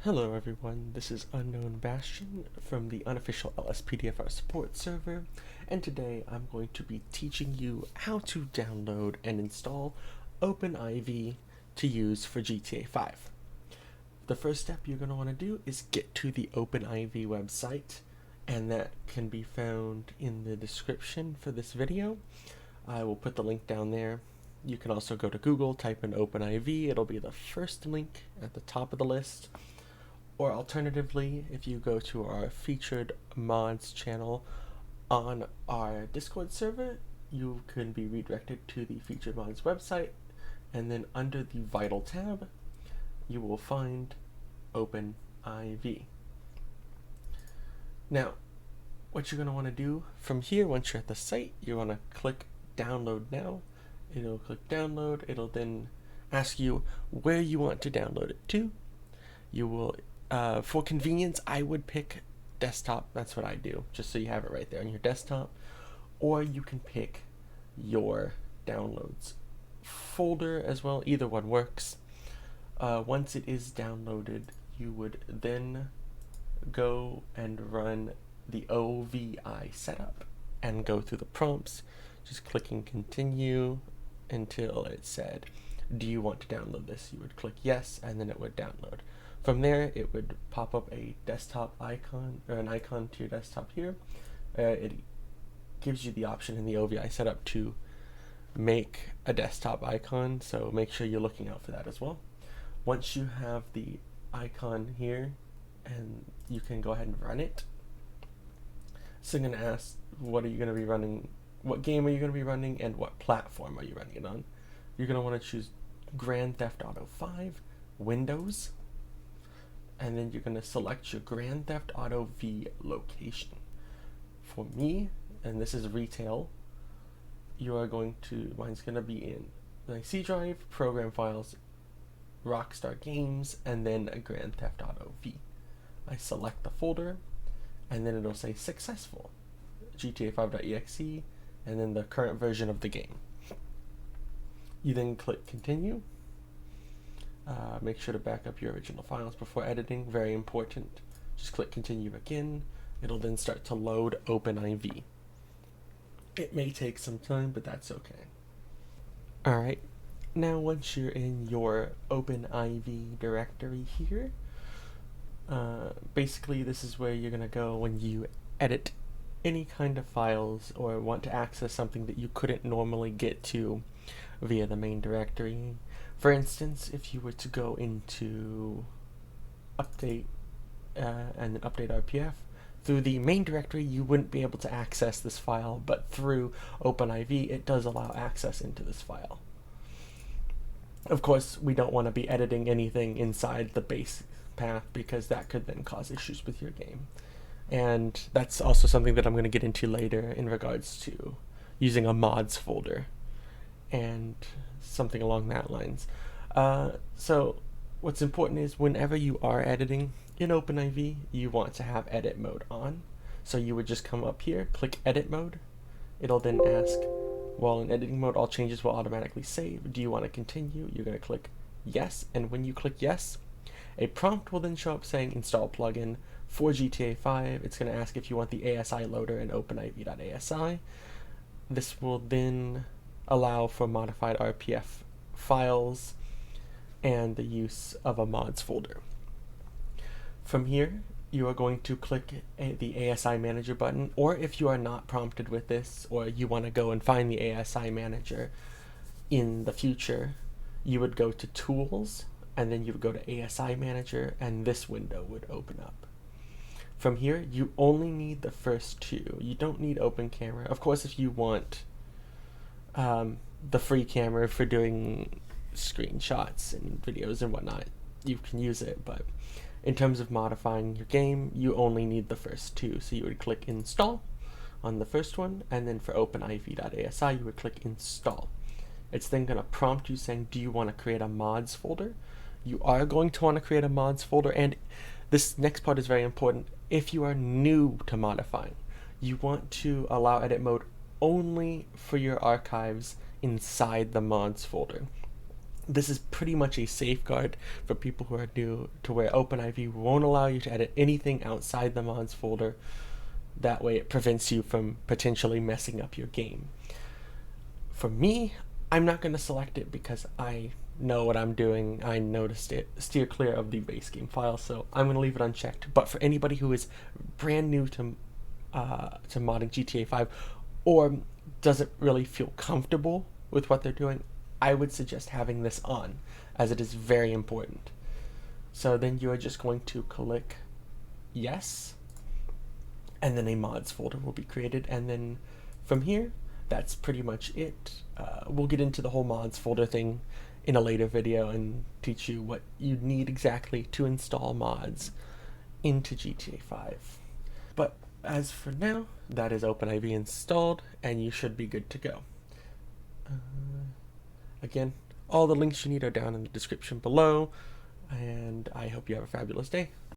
Hello everyone, this is Unknown Bastion from the unofficial LSPDFR support server, and today I'm going to be teaching you how to download and install OpenIV to use for GTA 5. The first step you're going to want to do is get to the OpenIV website, and that can be found in the description for this video. I will put the link down there. You can also go to Google, type in OpenIV, it'll be the first link at the top of the list. Or alternatively, if you go to our featured mods channel on our Discord server, you can be redirected to the featured mods website, and then under the Vital tab, you will find OpenIV. Now, what you're going to want to do from here, once you're at the site, you're going to click Download Now. It'll click Download. It'll then ask you where you want to download it to. You will for convenience, I would pick desktop. That's what I do, just so you have it right there on your desktop. Or you can pick your downloads folder as well. Either one works. Once it is downloaded, you would then go and run the OVI setup and go through the prompts, just clicking continue until it said, do you want to download this? You would click yes, and then it would download. From there, it would pop up a desktop icon, or an icon to your desktop here. It gives you the option in the OVI setup to make a desktop icon, so make sure you're looking out for that as well. Once you have the icon here, and you can go ahead and run it. So I'm going to ask, what are you going to be running? What game are you going to be running, and what platform are you running it on? You're going to want to choose Grand Theft Auto 5, Windows, and then you're going to select your Grand Theft Auto V location. For me, and this is retail, you are going to, mine's going to be in my C drive, program files, Rockstar Games, and then a Grand Theft Auto V. I select the folder, and then it'll say successful, GTA5.exe, and then the current version of the game. You then click continue. Make sure to back up your original files before editing, very important. Just click continue again. It'll then start to load OpenIV. It may take some time, but that's okay. Alright, now once you're in your OpenIV directory here, basically this is where you're going to go when you edit any kind of files or want to access something that you couldn't normally get to via the main directory. For instance, if you were to go into update and then update RPF, through the main directory you wouldn't be able to access this file, but through OpenIV it does allow access into this file. Of course, we don't want to be editing anything inside the base path because that could then cause issues with your game. And that's also something that I'm going to get into later in regards to using a mods folder and something along that lines. So what's important is whenever you are editing in OpenIV, you want to have edit mode on. So you would just come up here, click edit mode. It'll then ask, while in editing mode, all changes will automatically save. Do you want to continue? You're going to click yes, and when you click yes, a prompt will then show up saying install plugin for GTA 5. It's going to ask if you want the ASI loader in OpenIV.asi. This will then allow for modified RPF files and the use of a mods folder. From here, you are going to click the ASI manager button, or if you are not prompted with this, or you want to go and find the ASI manager in the future, you would go to tools, and then you would go to ASI manager, and this window would open up. From here, you only need the first two. You don't need open camera. Of course, if you want the free camera for doing screenshots and videos and whatnot, you can use it, but in terms of modifying your game, you only need the first two. So you would click install on the first one, and then for OpenIV.asi, you would click install. It's then going to prompt you saying, do you want to create a mods folder? You are going to want to create a mods folder, and this next part is very important. If you are new to modifying, you want to allow edit mode only for your archives inside the mods folder. This is pretty much a safeguard for people who are new, to where OpenIV won't allow you to edit anything outside the mods folder. That way it prevents you from potentially messing up your game. For me, I'm not going to select it because I know what I'm doing. I noticed it. Steer clear of the base game file, so I'm going to leave it unchecked. But for anybody who is brand new to modding GTA 5 or doesn't really feel comfortable with what they're doing, I would suggest having this on, as it is very important. So then you are just going to click yes, and then a mods folder will be created, and then from here, that's pretty much it. We'll get into the whole mods folder thing in a later video and teach you what you need exactly to install mods into GTA 5. But as for now, that is OpenIV installed, and you should be good to go. Again, all the links you need are down in the description below, and I hope you have a fabulous day.